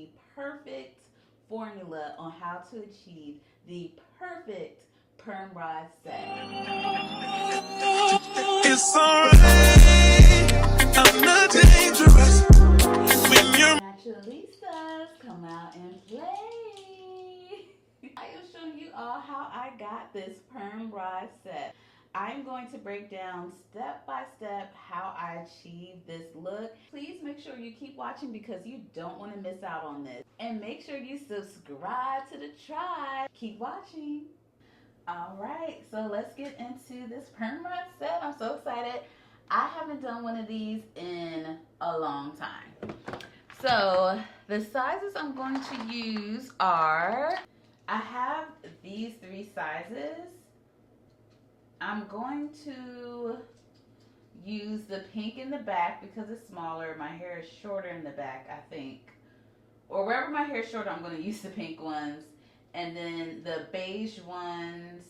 the perfect formula on how to achieve the perfect perm rod set. It's alright, I'm not dangerous when you're Naturalistas, come out and play. I am showing you all how I got this perm rod set. I'm going to break down step by step how I achieved this look. Please make sure you keep watching because you don't want to miss out on this. And make sure you subscribe to the tribe. Keep watching. Alright, so let's get into this perm rod set. I'm so excited. I haven't done one of these in a long time. So the sizes I'm going to use are, I have these three sizes. I'm going to use the pink in the back because it's smaller. My hair is shorter in the back, I think. Or wherever my hair is shorter, I'm going to use the pink ones. And then the beige ones,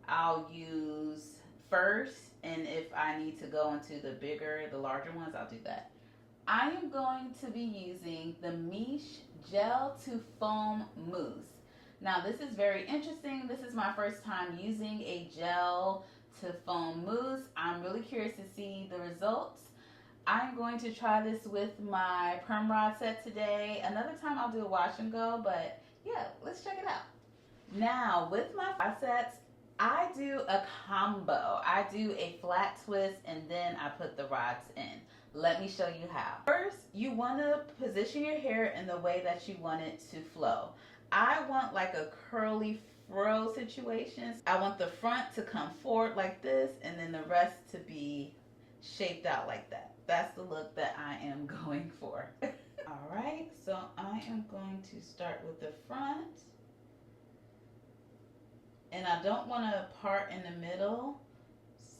I'll use first. And if I need to go into the bigger, the larger ones, I'll do that. I am going to be using the Miche Gel to Foam Mousse. Now this is very interesting. This is my first time using a gel to foam mousse. I'm really curious to see the results. I'm going to try this with my perm rod set today. Another time I'll do a wash and go, but yeah, let's check it out. Now with my rod sets, I do a combo. I do a flat twist and then I put the rods in. Let me show you how. First, you want to position your hair in the way that you want it to flow. I want like a curly fro situation. I want the front to come forward like this and then the rest to be shaped out like that. That's the look that I am going for. Alright, so I am going to start with the front. And I don't want to part in the middle,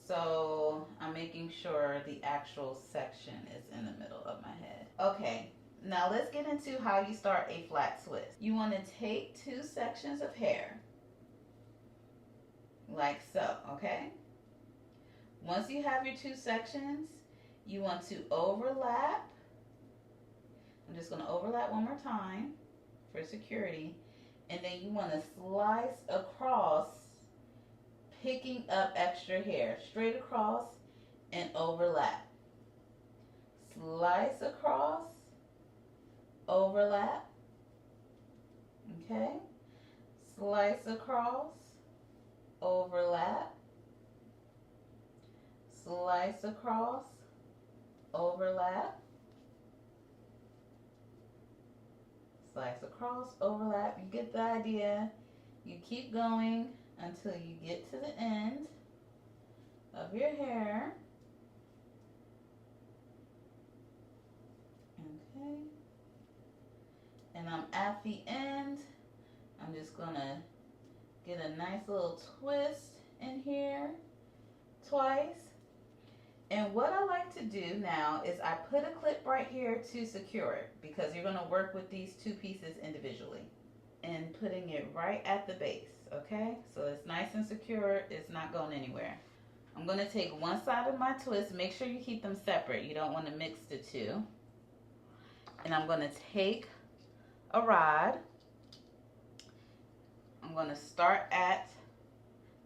so I'm making sure the actual section is in the middle of my head. Okay, now let's get into how you start a flat twist. You want to take two sections of hair, like so, okay? Once you have your two sections, you want to overlap. I'm just going to overlap one more time for security. And then you want to slice across, picking up extra hair, straight across and overlap. Slice across, overlap, okay? Slice across, overlap, slice across, overlap, slice across, overlap. You get the idea. You keep going until you get to the end of your hair. Okay. And I'm at the end. I'm just gonna get a nice little twist in here twice. And what I like to do now is I put a clip right here to secure it because you're gonna work with these two pieces individually. And putting it right at the base, okay? So it's nice and secure, it's not going anywhere. I'm gonna take one side of my twist, make sure you keep them separate. You don't wanna mix the two. And I'm gonna take a rod. I'm gonna start at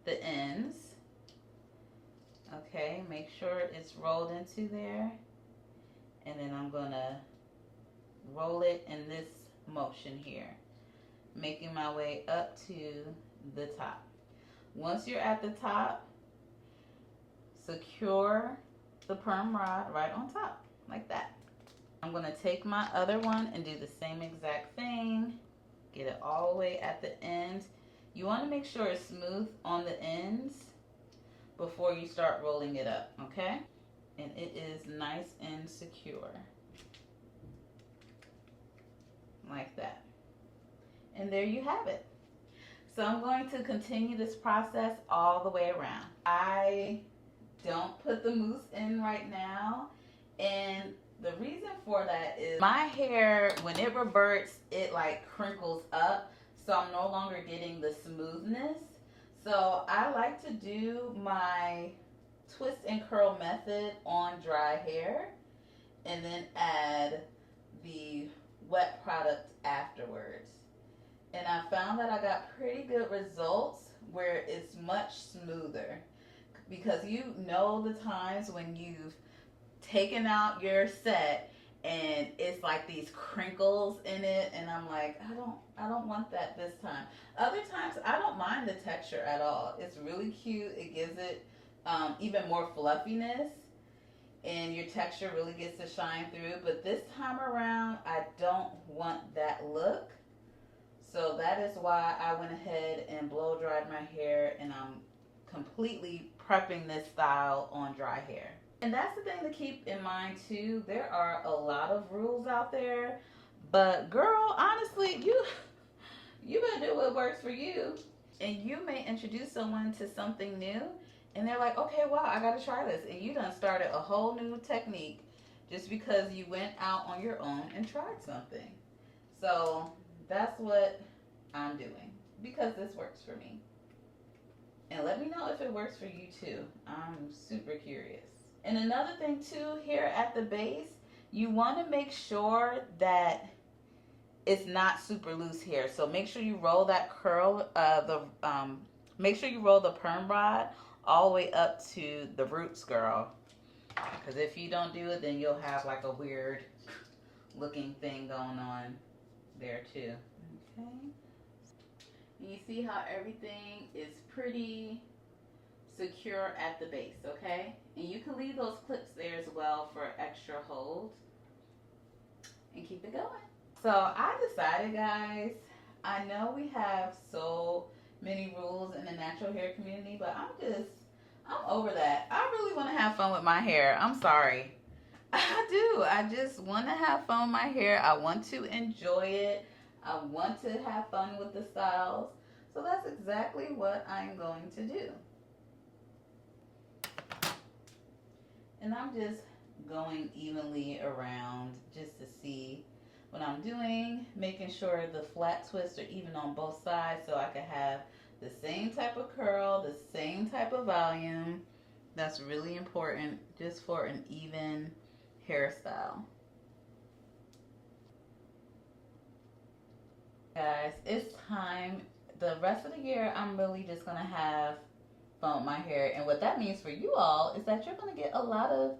the ends. Okay, make sure it's rolled into there. And then I'm gonna roll it in this motion here, making my way up to the top. Once you're at the top, secure the perm rod right on top, like that. I'm gonna take my other one and do the same exact thing. Get it all the way at the end. You wanna make sure it's smooth on the ends before you start rolling it up, okay? And it is nice and secure, like that. And there you have it. So I'm going to continue this process all the way around. I don't put the mousse in right now, and the reason for that is my hair, when it reverts, it like crinkles up, so I'm no longer getting the smoothness. So I like to do my twist and curl method on dry hair and then add the wet product afterwards. And I found that I got pretty good results where it's much smoother, because you know the times when you've taken out your set and it's like these crinkles in it, and I'm like, I don't want that this time. Other times I don't mind the texture at all. It's really cute. It gives it even more fluffiness, and your texture really gets to shine through. But this time around, I don't want that look. So that is why I went ahead and blow dried my hair, and I'm completely prepping this style on dry hair. And that's the thing to keep in mind too. There are a lot of rules out there, but girl, honestly, you better do what works for you. And you may introduce someone to something new, and they're like, okay, wow, I gotta try this. And you done started a whole new technique just because you went out on your own and tried something. So that's what I'm doing because this works for me. And let me know if it works for you too. I'm super curious. And another thing too, here at the base, you want to make sure that it's not super loose here. So make sure you roll that curl, make sure you roll the perm rod all the way up to the roots, girl. Because if you don't do it, then you'll have like a weird looking thing going on there too. Okay. And you see how everything is pretty secure at the base, okay? And you can leave those clips there as well for extra hold and keep it going. So I decided, guys, I know we have so many rules in the natural hair community, but I'm over that. I really want to have fun with my hair. I'm sorry. I do. I just want to have fun with my hair. I want to enjoy it. I want to have fun with the styles. So that's exactly what I'm going to do. And I'm just going evenly around just to see what I'm doing, making sure the flat twists are even on both sides so I can have the same type of curl, the same type of volume. That's really important just for an even hairstyle. Guys, it's time. The rest of the year, I'm really just going to have fun with my hair. And what that means for you all is that you're going to get a lot of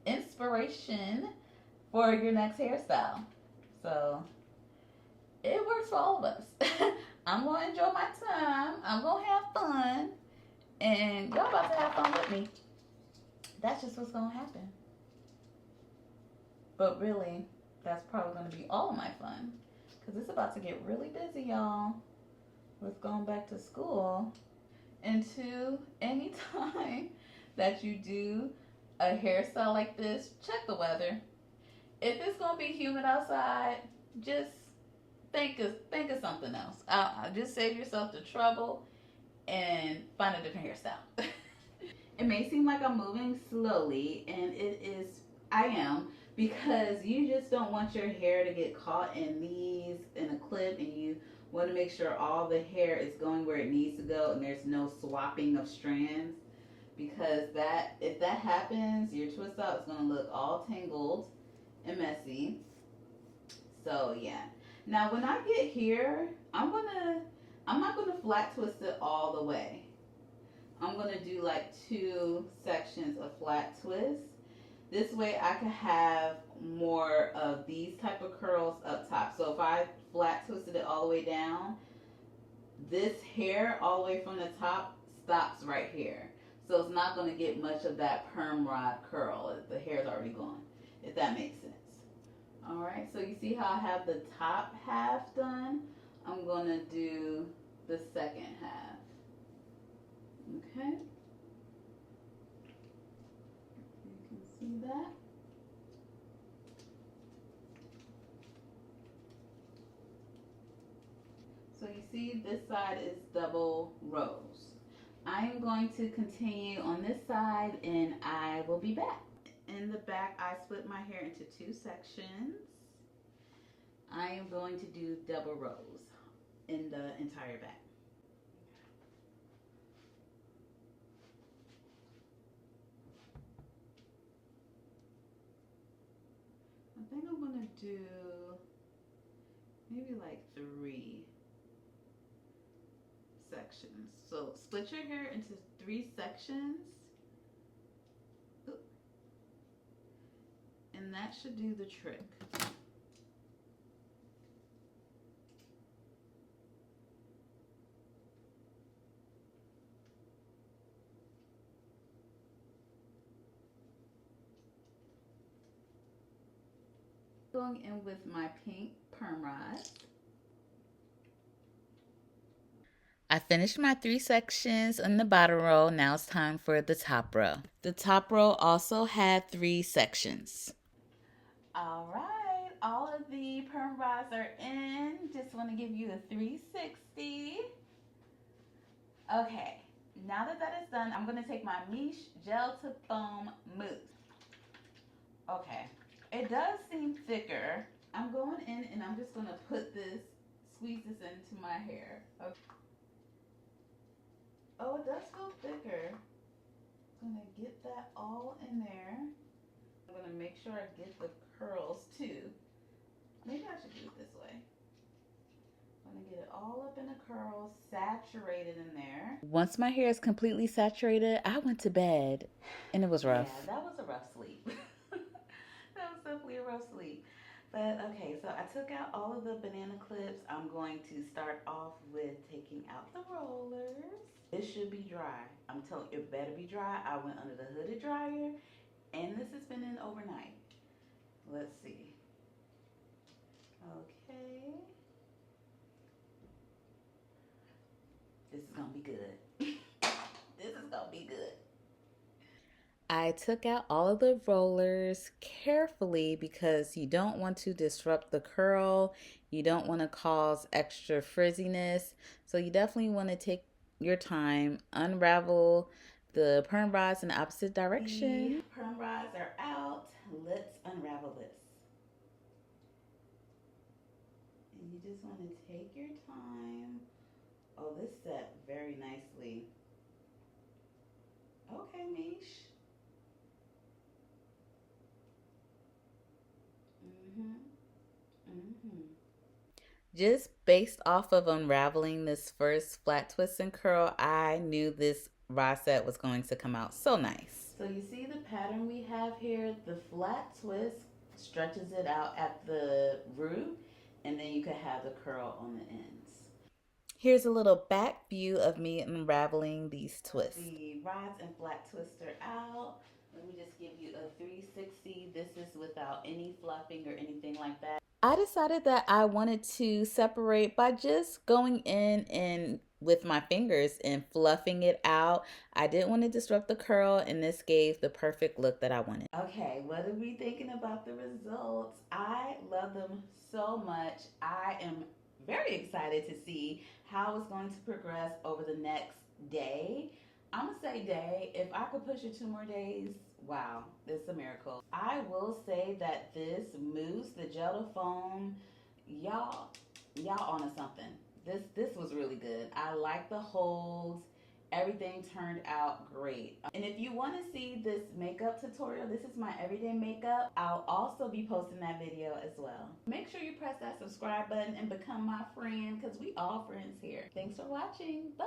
inspiration for your next hairstyle. So it works for all of us. I'm going to enjoy my time. I'm going to have fun. And y'all about to have fun with me. That's just what's going to happen. But really, that's probably going to be all of my fun. Because it's about to get really busy, y'all, with going back to school. And two, anytime that you do a hairstyle like this, check the weather. If it's going to be humid outside, just think of something else. I'll just save yourself the trouble and find a different hairstyle. It may seem like I'm moving slowly, and it is, I am, because you just don't want your hair to get caught in these, in a clip, and you want to make sure all the hair is going where it needs to go and there's no swapping of strands, because that, if that happens, your twist out is going to look all tangled and messy. So yeah. Now when I get here, I'm not gonna flat twist it all the way. I'm gonna do like 2 sections of flat twist. This way I can have more of these type of curls up top. So if I flat twisted it all the way down, this hair all the way from the top stops right here. So it's not gonna get much of that perm rod curl. The hair's already gone, if that makes sense. Alright, so you see how I have the top half done? I'm gonna do the second half. Okay, you can see that. So you see this side is double rows. I am going to continue on this side and I will be back. In the back, I split my hair into 2 sections. I am going to do double rows in the entire back. I think I'm gonna do maybe like 3 sections. So split your hair into 3 sections. And that should do the trick. Going in with my pink perm rods. I finished my 3 sections in the bottom row. Now it's time for the top row. The top row also had 3 sections. All right, all of the perm rods are in. Just want to give you a 360. Okay, now that that is done, I'm going to take my Miche Gel to Foam Mousse. Okay, it does seem thicker. I'm going in and I'm just going to squeeze this into my hair. Okay. Oh, it does feel thicker. I'm going to get that all in there. I'm going to make sure I get the curls too. Maybe I should do it this way. I'm going to get it all up in a curl, saturated in there. Once my hair is completely saturated, I went to bed and it was rough. Yeah, that was a rough sleep. That was definitely a rough sleep. But okay, so I took out all of the banana clips. I'm going to start off with taking out the rollers. This should be dry. I'm telling you, it better be dry. I went under the hooded dryer and this has been in overnight. Let's see. Okay. This is gonna be good. This is gonna be good. I took out all of the rollers carefully because you don't want to disrupt the curl. You don't want to cause extra frizziness. So you definitely want to take your time, unravel the perm rods in the opposite direction. The perm rods are out. Let's unravel this. And you just want to take your time. Oh, this set very nicely. Okay, Miche. Just based off of unraveling this first flat twist and curl, I knew this rod set was going to come out so nice. So you see the pattern we have here, the flat twist stretches it out at the root, and then you could have the curl on the ends. Here's a little back view of me unraveling these twists. The rods and flat twist are out. Let me just give you a 360. This is without any fluffing or anything like that. I decided that I wanted to separate by just going in and with my fingers and fluffing it out. I didn't want to disrupt the curl, and this gave the perfect look that I wanted. Okay, what are we thinking about the results? I love them so much. I am very excited to see how it's going to progress over the next day. I'm gonna say day. If I could push it 2 more days, wow, it's a miracle. I will say that this mousse, the gel to foam, y'all onto something. This was really good. I like the holds. Everything turned out great. And if you want to see this makeup tutorial, this is my everyday makeup. I'll also be posting that video as well. Make sure you press that subscribe button and become my friend because we all friends here. Thanks for watching. Bye.